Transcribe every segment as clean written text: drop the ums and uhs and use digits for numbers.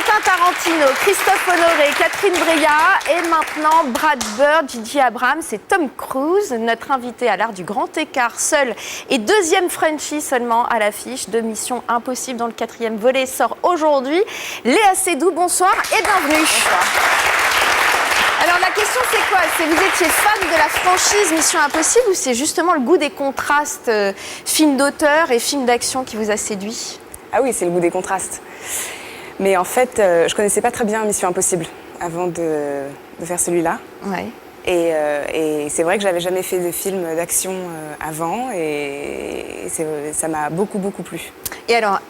Quentin Tarantino, Christophe Honoré, Catherine Breillat et maintenant Brad Bird, J.J. Abrams et Tom Cruise, notre invité à l'art du grand écart, seul et deuxième Frenchie seulement à l'affiche de Mission Impossible dont le 4e volet sort aujourd'hui. Léa Seydoux, bonsoir et bienvenue. Bonsoir. Alors la question c'est quoi? C'est vous étiez fan de la franchise Mission Impossible ou c'est justement le goût des contrastes, film d'auteur et film d'action qui vous a séduit? Ah oui, c'est le goût des contrastes. Mais en fait, je connaissais pas très bien Mission Impossible avant de faire celui-là. Ouais. Et c'est vrai que j'avais jamais fait de film d'action avant et ça m'a beaucoup plu. Et alors,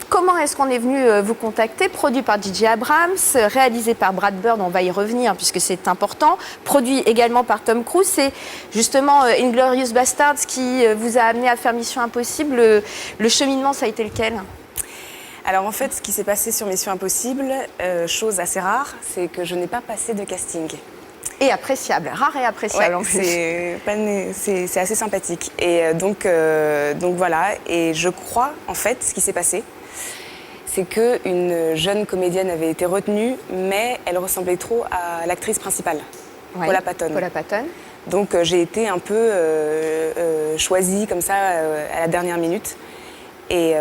comment est-ce qu'on est venu vous contacter? Produit par J.J. Abrams, réalisé par Brad Bird, on va y revenir puisque c'est important. Produit également par Tom Cruise. C'est justement Inglourious Basterds qui vous a amené à faire Mission Impossible. Le cheminement, ça a été lequel? Alors en fait, ce qui s'est passé sur Mission Impossible, chose assez rare, c'est que je n'ai pas passé de casting. Et appréciable, rare et appréciable en plus. C'est assez sympathique. Et donc voilà, et je crois en fait, ce qui s'est passé, c'est qu'une jeune comédienne avait été retenue, mais elle ressemblait trop à l'actrice principale, Ouais, Paula Patton. Paula Patton. Donc j'ai été un peu choisie comme ça à la dernière minute. Et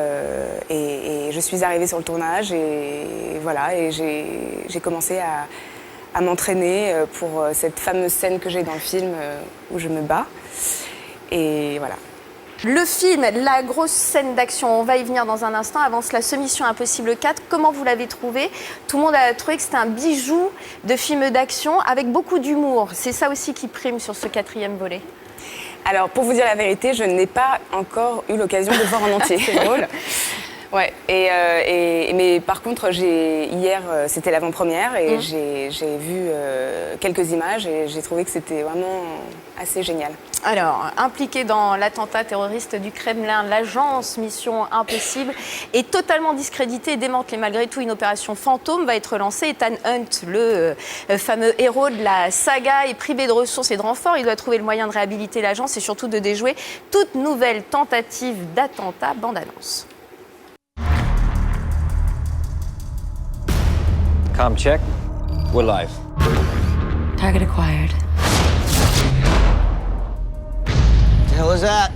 je suis arrivée sur le tournage et voilà, et j'ai commencé à m'entraîner pour cette fameuse scène que j'ai dans le film où je me bats. Et voilà. Le film, la grosse scène d'action, on va y venir dans un instant. Avant cela, ce Mission Impossible 4, comment vous l'avez trouvé? Tout le monde a trouvé que c'était un bijou de film d'action avec beaucoup d'humour. C'est ça aussi qui prime sur ce 4e volet. Alors, pour vous dire la vérité, je n'ai pas encore eu l'occasion de le voir en entier. C'est drôle. Ouais, mais par contre, hier, c'était l'avant-première et j'ai vu quelques images et j'ai trouvé que c'était vraiment assez génial. Alors, impliqué dans l'attentat terroriste du Kremlin, l'agence Mission Impossible est totalement discréditée et démantelée. Malgré tout, une opération fantôme va être lancée. Ethan Hunt, le fameux héros de la saga, est privé de ressources et de renforts. Il doit trouver le moyen de réhabiliter l'agence et surtout de déjouer toute nouvelle tentative d'attentat. Bande-annonce. Com check. We're live. Target acquired. The hell is that?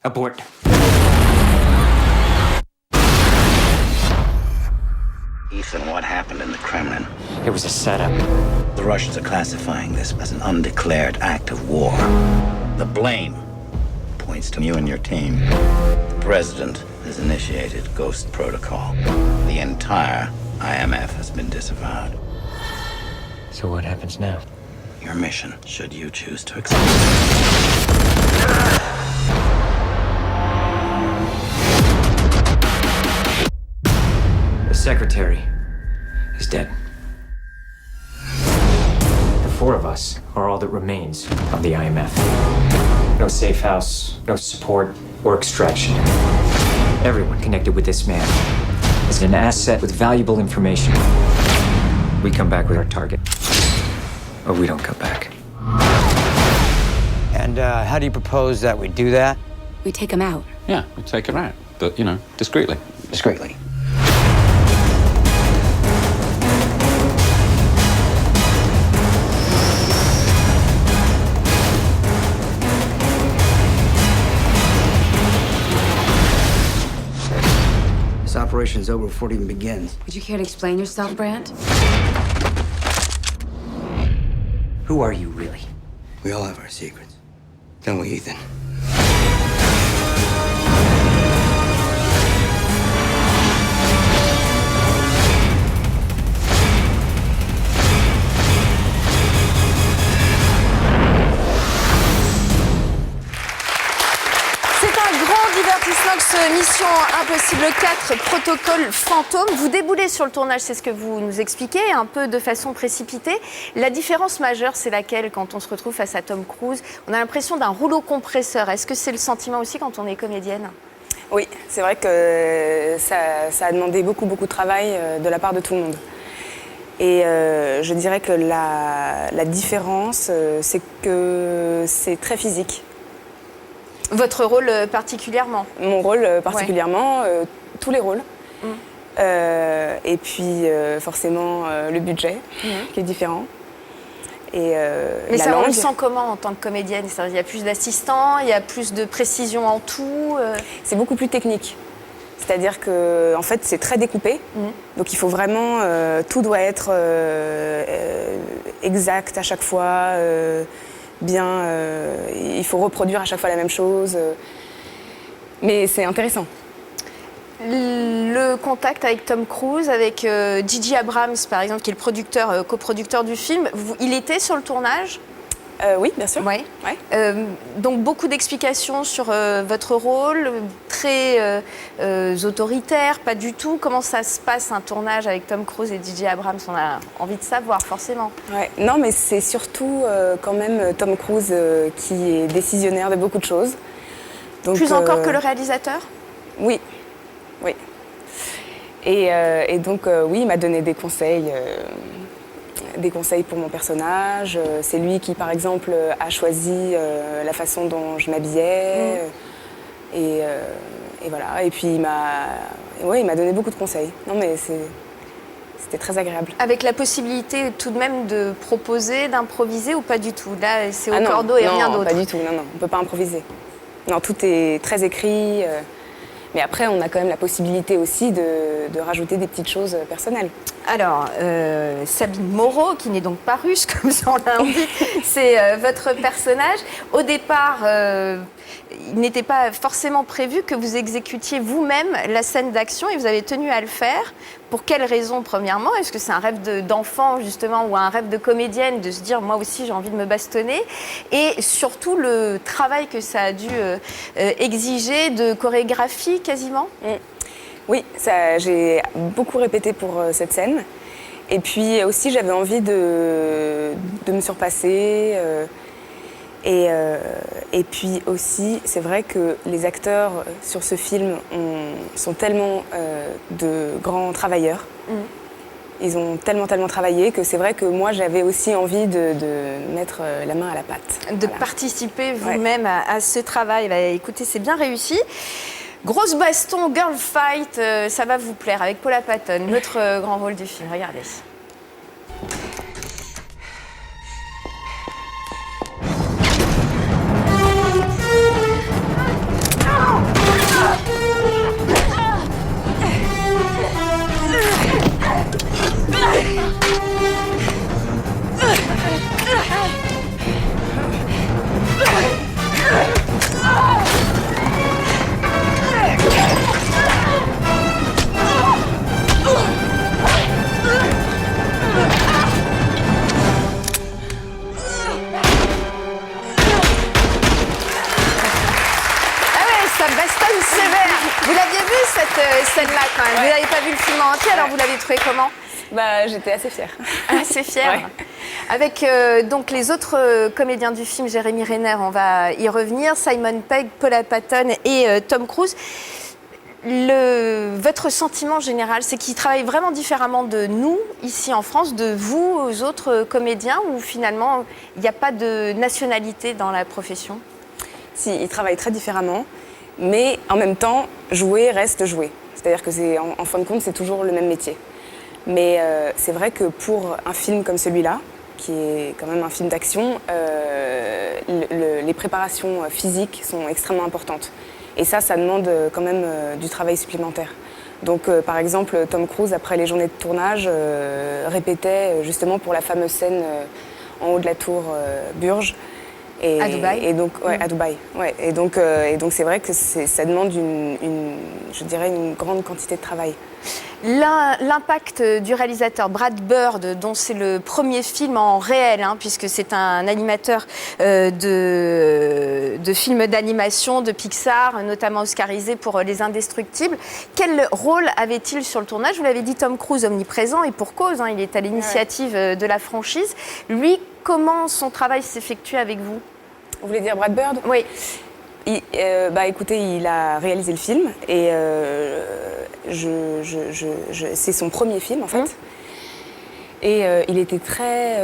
Abort. Ethan, what happened in the Kremlin? It was a setup. The Russians are classifying this as an undeclared act of war. The blame points to you and your team. The president has initiated Ghost Protocol. The entire IMF has been disavowed. So what happens now? Your mission, should you choose to accept. The secretary is dead. The 4 of us are all that remains of the IMF. No safe house, no support or extraction. Everyone connected with this man is an asset with valuable information. We come back with our target, or we don't come back. And how do you propose that we do that? We take him out. Yeah, we take her out, but, discreetly. Discreetly. This operation is over before it even begins. Would you care to explain yourself, Brandt? Who are you really? We all have our secrets. Don't we, Ethan? Mission Impossible 4, protocole fantôme. Vous déboulez sur le tournage, c'est ce que vous nous expliquez, un peu de façon précipitée. La différence majeure, c'est laquelle quand on se retrouve face à Tom Cruise? On a l'impression d'un rouleau compresseur. Est-ce que c'est le sentiment aussi quand on est comédienne? Oui, c'est vrai que ça a demandé beaucoup de travail de la part de tout le monde. Et je dirais que la différence, c'est que c'est très physique. Votre rôle particulièrement? Mon rôle particulièrement, tous les rôles. et puis forcément le budget qui est différent. Et Mais la ça, on langue. le sent comment en tant que comédienne? C'est-à-dire, il y a plus d'assistants, il y a plus de précision en tout. C'est beaucoup plus technique. C'est-à-dire que en fait, c'est très découpé. Donc il faut vraiment, tout doit être exact à chaque fois, bien. Il faut reproduire à chaque fois la même chose. Mais c'est intéressant. Le contact avec Tom Cruise, avec J.J. Abrams, par exemple, qui est le producteur, coproducteur du film, il était sur le tournage? Oui, bien sûr. Ouais. Ouais. Donc beaucoup d'explications sur votre rôle, très autoritaire, pas du tout. Comment ça se passe un tournage avec Tom Cruise et J.J. Abrams? On a envie de savoir, forcément. Ouais. Non, mais c'est surtout quand même Tom Cruise qui est décisionnaire de beaucoup de choses. Donc, Plus encore que le réalisateur? Oui, oui. Et donc, oui, il m'a donné des conseils pour mon personnage. C'est lui qui, par exemple, a choisi la façon dont je m'habillais. Et voilà. Et puis, il m'a donné beaucoup de conseils. Non, mais c'était très agréable. Avec la possibilité tout de même de proposer, d'improviser ou pas du tout? Là, c'est au non, cordeau et non, rien d'autre. Pas du tout, non, on ne peut pas improviser. Non, tout est très écrit. Mais après, on a quand même la possibilité aussi de rajouter des petites choses personnelles. Alors, Sabine Moreau, qui n'est donc pas russe, comme ça on l'indique, c'est votre personnage. Au départ, il n'était pas forcément prévu que vous exécutiez vous-même la scène d'action et vous avez tenu à le faire. Pour quelles raisons, premièrement? Est-ce que c'est un rêve d'enfant, justement, ou un rêve de comédienne, de se dire, moi aussi, j'ai envie de me bastonner? Et surtout, le travail que ça a dû exiger de chorégraphie, quasiment? Oui, j'ai beaucoup répété pour cette scène. Et puis aussi, j'avais envie de me surpasser. Et puis aussi, c'est vrai que les acteurs sur ce film sont tellement de grands travailleurs. Ils ont tellement travaillé que c'est vrai que moi, j'avais aussi envie de mettre la main à la pâte. De Voilà. participer vous-même à ce travail. Bah, écoutez, c'est bien réussi. Grosse baston, girl fight, ça va vous plaire, avec Paula Patton, notre grand rôle du film. Regardez. Vous l'aviez vu cette scène-là quand même? Vous n'avez pas vu le film en entier, alors vous l'avez trouvé comment? Bah, j'étais assez fière. Assez fière. Ouais. Avec donc les autres comédiens du film, Jérémy Renner, on va y revenir, Simon Pegg, Paula Patton et Tom Cruise. Votre sentiment général, c'est qu'ils travaillent vraiment différemment de nous, ici en France, de vous, aux autres comédiens, ou finalement, il n'y a pas de nationalité dans la profession? Si, ils travaillent très différemment, mais en même temps, jouer reste jouer. C'est-à-dire que en fin de compte, c'est toujours le même métier. Mais c'est vrai que pour un film comme celui-là, qui est quand même un film d'action, les préparations physiques sont extrêmement importantes. Et ça demande quand même du travail supplémentaire. Donc, par exemple, Tom Cruise, après les journées de tournage, répétait justement pour la fameuse scène en haut de la tour Burj. À Dubaï. Et donc, ouais, à Dubaï. Ouais. Et donc, c'est vrai que ça demande je dirais, une grande quantité de travail. L'impact du réalisateur Brad Bird, dont c'est le premier film en réel, puisque c'est un animateur de films d'animation de Pixar, notamment oscarisé pour Les Indestructibles. Quel rôle avait-il sur le tournage? Vous l'avez dit, Tom Cruise omniprésent, et pour cause, il est à l'initiative de la franchise. Lui, comment son travail s'effectue avec vous? Vous voulez dire Brad Bird? Oui. Écoutez, il a réalisé le film et c'est son premier film en fait. Et il était très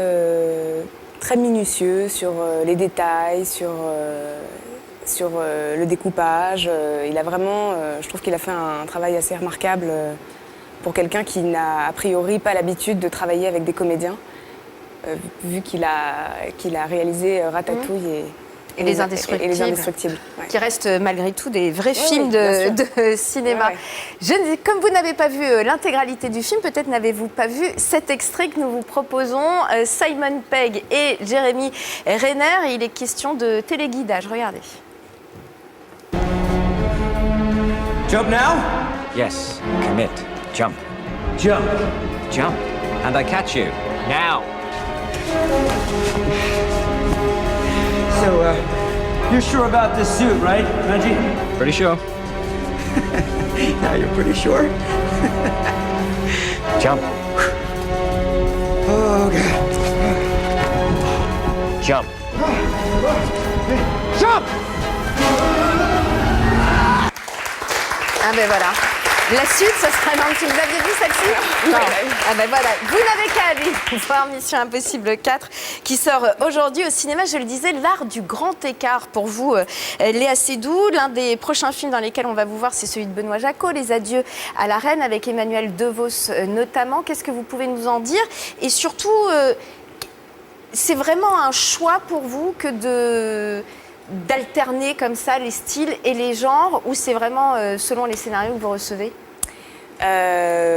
minutieux sur les détails, sur le découpage. Il a vraiment, je trouve qu'il a fait un travail assez remarquable pour quelqu'un qui n'a a priori pas l'habitude de travailler avec des comédiens, vu qu'il a réalisé Ratatouille et Les Indestructibles, ouais. qui restent malgré tout des vrais films bien sûr. de cinéma. Ouais. Comme vous n'avez pas vu l'intégralité du film, peut-être n'avez-vous pas vu cet extrait que nous vous proposons, Simon Pegg et Jeremy Renner. Il est question de téléguidage, regardez. Jump now? Yes, commit. Jump. Jump. Jump. And I catch you. Now. So, you're sure about this suit, right, Reggie? Pretty sure. Now you're pretty sure? Jump. Oh, God. Jump. Jump! Ah ben voilà. La suite, ce sera dans le film. Vous aviez vu celle-ci? Non. Ah ben voilà. Vous n'avez qu'à aller voir Mission Impossible 4 qui sort aujourd'hui au cinéma. Je le disais, l'art du grand écart pour vous, Léa Seydoux. L'un des prochains films dans lesquels on va vous voir, c'est celui de Benoît Jacot, Les Adieux à la Reine, avec Emmanuel DeVos notamment. Qu'est-ce que vous pouvez nous en dire? Et surtout, c'est vraiment un choix pour vous que d'alterner comme ça les styles et les genres, ou c'est vraiment selon les scénarios que vous recevez?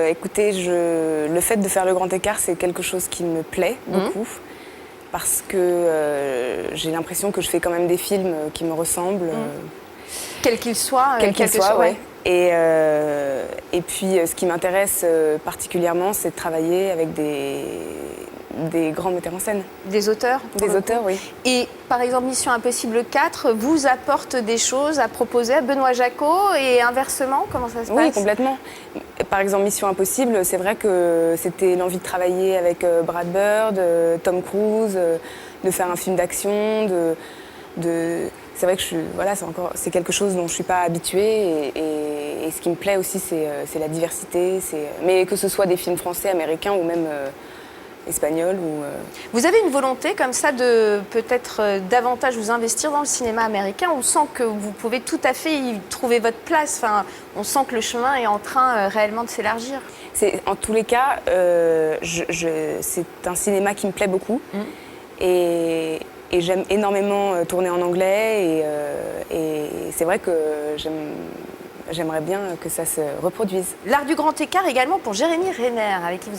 Écoutez, le fait de faire le grand écart, c'est quelque chose qui me plaît beaucoup, parce que j'ai l'impression que je fais quand même des films qui me ressemblent. Quel qu'il soit. Quel qu'il soit, ouais. Et puis, ce qui m'intéresse particulièrement, c'est de travailler avec des grands metteurs en scène. Des auteurs? Des auteurs, oui. Et par exemple, Mission Impossible 4 vous apporte des choses à proposer à Benoît Jacot et inversement? Comment ça se passe? Oui, complètement. Par exemple, Mission Impossible, c'est vrai que c'était l'envie de travailler avec Brad Bird, Tom Cruise, de faire un film d'action, c'est vrai que c'est quelque chose dont je ne suis pas habituée et ce qui me plaît aussi, c'est la diversité. Mais que ce soit des films français, américains ou même espagnol. Vous avez une volonté comme ça de peut-être davantage vous investir dans le cinéma américain? On sent que vous pouvez tout à fait y trouver votre place. Enfin, on sent que le chemin est en train réellement de s'élargir. En tous les cas, c'est un cinéma qui me plaît beaucoup. Et j'aime énormément tourner en anglais. Et c'est vrai que j'aimerais bien que ça se reproduise. L'art du grand écart également pour Jérémy Renner, avec qui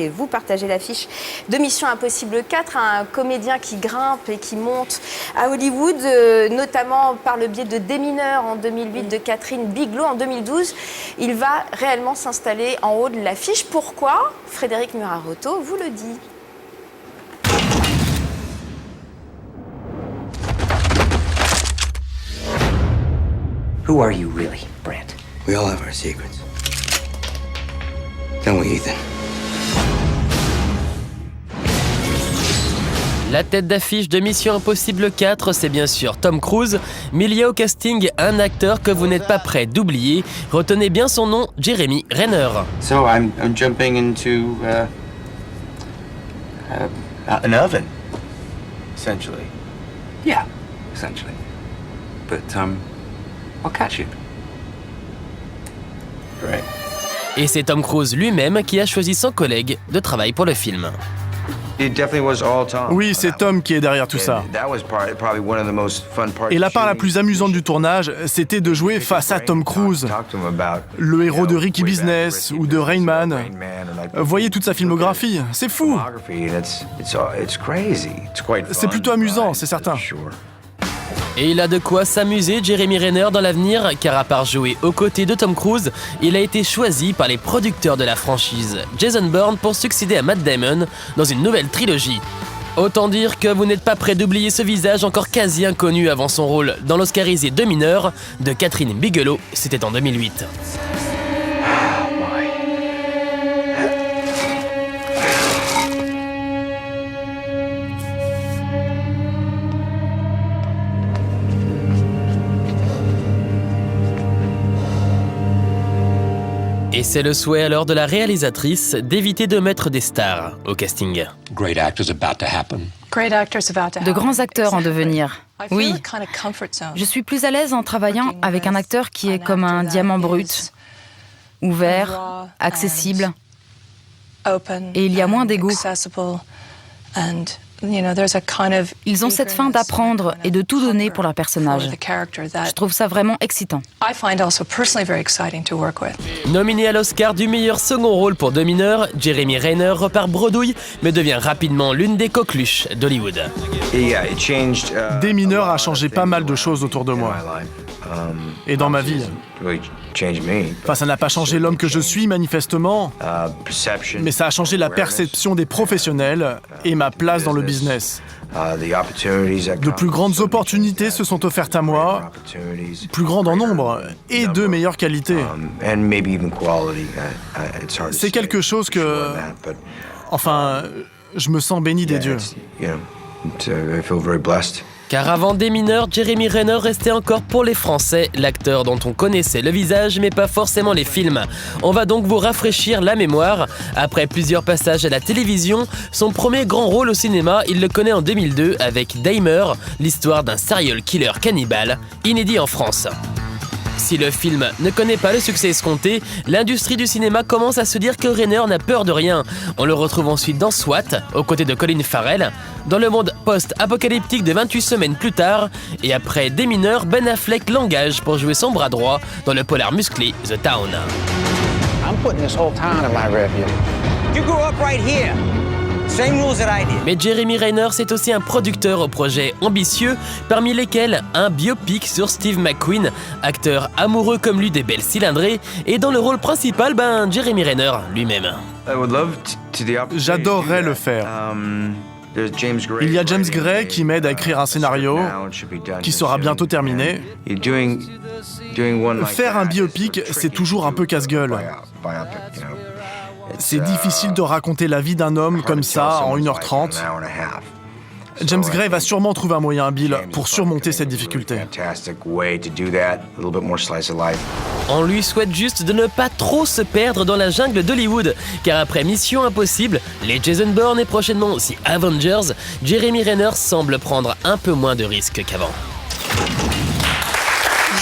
vous partagez l'affiche de Mission Impossible 4, un comédien qui grimpe et qui monte à Hollywood, notamment par le biais de Démineur en 2008, de Catherine Bigelow en 2012. Il va réellement s'installer en haut de l'affiche. Pourquoi? Frédéric Muraroto vous le dit. Who are you really, Brandt? We all have our secrets. Don't we, Ethan? La tête d'affiche de Mission Impossible 4, c'est bien sûr Tom Cruise, mais il y a au casting un acteur que vous n'êtes pas prêt d'oublier. Retenez bien son nom, Jeremy Renner. So I'm jumping into an oven, essentially. Yeah, essentially. But I'll catch you. Right. Et c'est Tom Cruise lui-même qui a choisi son collègue de travail pour le film. Oui, c'est Tom qui est derrière tout ça. Et la part la plus amusante du tournage, c'était de jouer face à Tom Cruise, le héros de Ricky Business ou de Rain Man. Voyez toute sa filmographie, c'est fou. C'est plutôt amusant, c'est certain. Et il a de quoi s'amuser, Jeremy Renner, dans l'avenir, car à part jouer aux côtés de Tom Cruise, il a été choisi par les producteurs de la franchise, Jason Bourne, pour succéder à Matt Damon dans une nouvelle trilogie. Autant dire que vous n'êtes pas prêt d'oublier ce visage encore quasi inconnu avant son rôle dans l'oscarisé Démineur de Catherine Bigelow, c'était en 2008. Et c'est le souhait alors de la réalisatrice d'éviter de mettre des stars au casting. De grands acteurs en devenir. Oui. Je suis plus à l'aise en travaillant avec un acteur qui est comme un diamant brut. ouvert, accessible. Et il y a moins d'ego. Ils ont cette faim d'apprendre et de tout donner pour leur personnage. Je trouve ça vraiment excitant. Nominé à l'Oscar du meilleur second rôle pour deux mineurs, Jeremy Renner repart bredouille, mais devient rapidement l'une des coqueluches d'Hollywood. Des mineurs a changé pas mal de choses autour de moi. Et dans ma vie. Enfin, ça n'a pas changé l'homme que je suis, manifestement, mais ça a changé la perception des professionnels et ma place dans le business. De plus grandes opportunités se sont offertes à moi, plus grandes en nombre, et de meilleure qualité. C'est quelque chose que... Enfin, je me sens béni des dieux. Car avant Des mineurs, Jeremy Renner restait encore pour les Français, l'acteur dont on connaissait le visage mais pas forcément les films. On va donc vous rafraîchir la mémoire. Après plusieurs passages à la télévision, son premier grand rôle au cinéma, il le connaît en 2002 avec Dahmer, l'histoire d'un serial killer cannibale, inédit en France. Si le film ne connaît pas le succès escompté, l'industrie du cinéma commence à se dire que Renner n'a peur de rien. On le retrouve ensuite dans SWAT, aux côtés de Colin Farrell, dans le monde post-apocalyptique de 28 semaines plus tard, et après Des mineurs, Ben Affleck l'engage pour jouer son bras droit dans le polar musclé The Town. I'm putting this whole town in my rearview. You grew up right here. Same rules that I did. Mais Jeremy Renner, c'est aussi un producteur aux projets ambitieux, parmi lesquels un biopic sur Steve McQueen, acteur amoureux comme lui des belles cylindrées, et dans le rôle principal, Jeremy Renner lui-même. J'adorerais le faire. Il y a James Gray qui m'aide à écrire un scénario qui sera bientôt terminé. Faire un biopic, c'est toujours un peu casse-gueule. C'est difficile de raconter la vie d'un homme comme ça en 1h30. James Gray va sûrement trouver un moyen habile pour surmonter cette difficulté. On lui souhaite juste de ne pas trop se perdre dans la jungle d'Hollywood, car après Mission Impossible, les Jason Bourne et prochainement aussi Avengers, Jeremy Renner semble prendre un peu moins de risques qu'avant.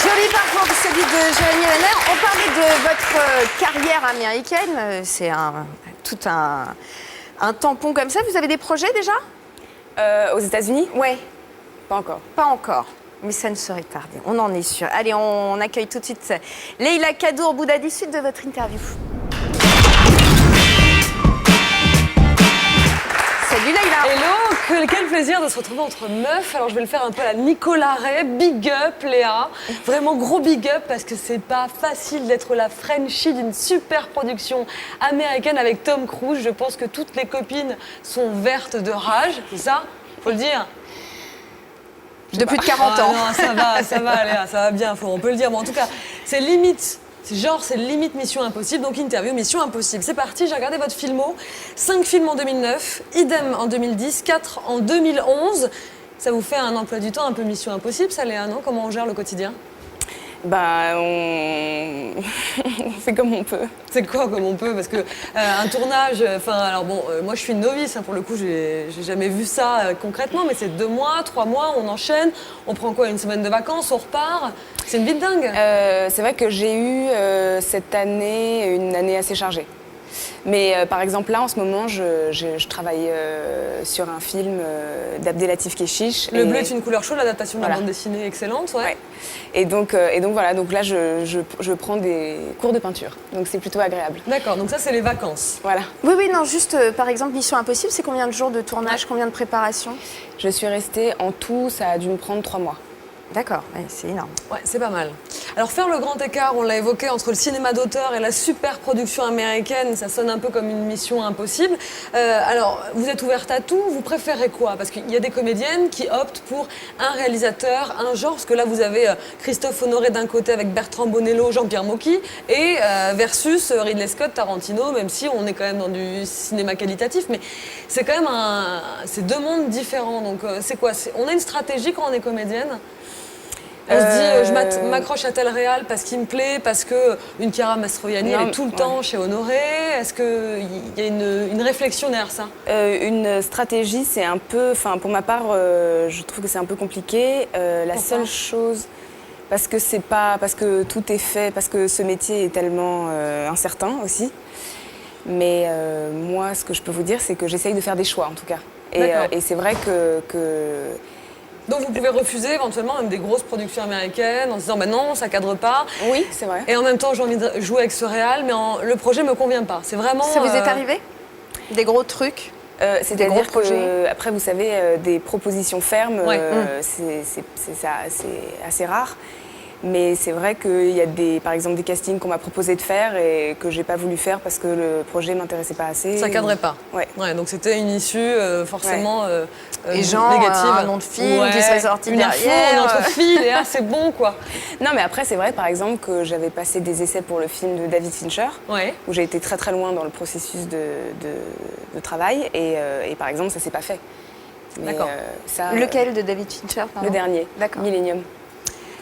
Joli parcours, celui de Jeremy Renner. On parlait de votre carrière américaine. C'est tout un tampon comme ça. Vous avez des projets déjà aux États-Unis? Ouais. Pas encore. Pas encore. Mais ça ne saurait tarder, on en est sûr. Allez, on accueille tout de suite Leïla Kadour Boudadi, suite de votre interview. Salut Leïla. Hello, quel plaisir de se retrouver entre meufs. Alors je vais le faire un peu à la Nicolas Ray. Big up Léa, vraiment gros big up parce que c'est pas facile d'être la Frenchie d'une super production américaine avec Tom Cruise. Je pense que toutes les copines sont vertes de rage, c'est ça? Faut le dire. De plus de 40 ans. Non, ça va Léa, ça va bien, on peut le dire. Mais en tout cas, c'est limite. C'est limite Mission Impossible, donc interview Mission Impossible. C'est parti, j'ai regardé votre filmo. 5 films en 2009, idem en 2010, 4 en 2011. Ça vous fait un emploi du temps un peu Mission Impossible, ça Léa, non? Comment on gère le quotidien? On fait comme on peut. C'est quoi comme on peut? Parce que un tournage, moi je suis une novice, pour le coup j'ai jamais vu ça concrètement, mais c'est 2 mois, 3 mois, on enchaîne, on prend quoi, une semaine de vacances, on repart? C'est une vie de dingue. C'est vrai que j'ai eu cette année une année assez chargée. Mais par exemple là en ce moment je travaille sur un film d'Abdelatif Kechiche. Le bleu est une couleur chaude, l'adaptation de la bande dessinée excellente, ouais. Et donc voilà, donc là je prends des cours de peinture, donc c'est plutôt agréable. D'accord, donc ça c'est les vacances. Voilà. Oui, non, juste par exemple Mission Impossible, c'est combien de jours de tournage, combien de préparation? Je suis restée en tout, ça a dû me prendre 3 mois. D'accord, c'est énorme. Ouais, c'est pas mal. Alors faire le grand écart, on l'a évoqué, entre le cinéma d'auteur et la super production américaine, ça sonne un peu comme une mission impossible. Alors, vous êtes ouverte à tout, vous préférez quoi? Parce qu'il y a des comédiennes qui optent pour un réalisateur, un genre, parce que là vous avez Christophe Honoré d'un côté avec Bertrand Bonello, Jean-Pierre Mocky, et versus Ridley Scott, Tarantino, même si on est quand même dans du cinéma qualitatif, mais c'est quand même c'est 2 mondes différents. Donc c'est quoi? On a une stratégie quand on est comédienne? On se dit, je m'accroche à tel réal parce qu'il me plaît, parce qu'une Chiara Mastroianni, elle est tout le temps chez Honoré. Est-ce qu'il y a une réflexion derrière ça? Une stratégie, c'est un peu... Pour ma part, je trouve que c'est un peu compliqué. La seule chose Parce que tout est fait, parce que ce métier est tellement incertain aussi. Mais moi, ce que je peux vous dire, c'est que j'essaye de faire des choix, en tout cas. Et c'est vrai que... Donc vous pouvez refuser éventuellement même des grosses productions américaines en se disant bah non, ça cadre pas. Oui, c'est vrai. Et en même temps, j'ai envie de jouer avec ce réal, mais le projet me convient pas. C'est vraiment... Ça vous est arrivé? Des gros trucs? C'est-à-dire que, après, vous savez, des propositions fermes, c'est assez rare. Mais c'est vrai qu'il y a par exemple des castings qu'on m'a proposé de faire et que j'ai pas voulu faire parce que le projet m'intéressait pas assez. Ça cadrait pas. Ouais, donc c'était une issue forcément les gens, négative. Un nom de film qui serait sorti derrière. Une info entre filles, et c'est bon quoi. Non mais après c'est vrai par exemple que j'avais passé des essais pour le film de David Fincher, où j'ai été très très loin dans le processus de travail et par exemple ça s'est pas fait. D'accord. Lequel de David Fincher, pardon? Le dernier, Millennium.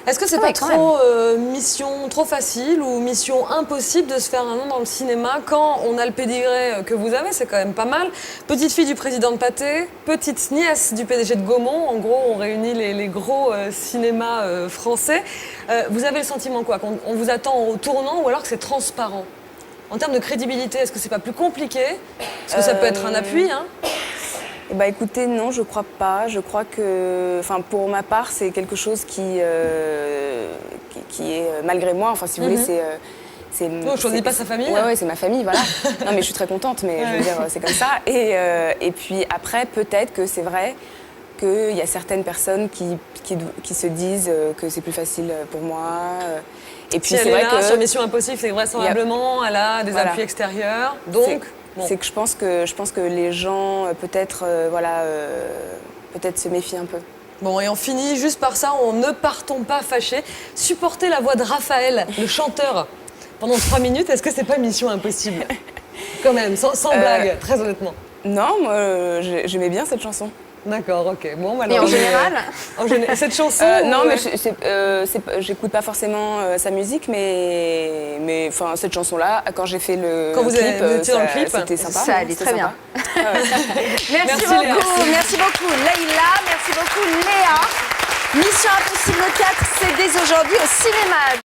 Est-ce que c'est pas trop mission trop facile ou mission impossible de se faire un nom dans le cinéma quand on a le pédigré que vous avez? C'est quand même pas mal. Petite fille du président de Pathé, petite nièce du PDG de Gaumont. En gros, on réunit les gros cinémas français. Vous avez le sentiment quoi? Qu'on vous attend au tournant ou alors que c'est transparent? En termes de crédibilité, est-ce que c'est pas plus compliqué? Est-ce que ça peut être un appui Bah écoutez, non, je crois pas. Je crois que, pour ma part, c'est quelque chose qui est malgré moi. Enfin, si vous voulez, c'est. On ne choisit pas sa famille. Ouais, c'est ma famille, voilà. Non, mais je suis très contente, mais je veux dire, c'est comme ça. Et puis après, peut-être que c'est vrai qu'il y a certaines personnes qui se disent que c'est plus facile pour moi. Et puis si c'est vrai que sur Mission Impossible, c'est vraisemblablement, elle a des appuis extérieurs. Donc. C'est que je pense que les gens peut-être se méfient un peu. Bon, et on finit juste par ça, on ne partons pas fâchés. Supporter la voix de Raphaël, le chanteur, pendant 3 minutes, est-ce que c'est pas mission impossible? Quand même, sans blague, très honnêtement. Non, moi j'aimais bien cette chanson. D'accord, ok. Bon, et en général cette chanson non, mais j'écoute pas forcément sa musique, mais cette chanson-là, quand j'ai fait le clip, c'était sympa. Ça allait très bien. Merci beaucoup, merci beaucoup Leïla, merci beaucoup Léa. Mission Impossible 4, c'est dès aujourd'hui au cinéma.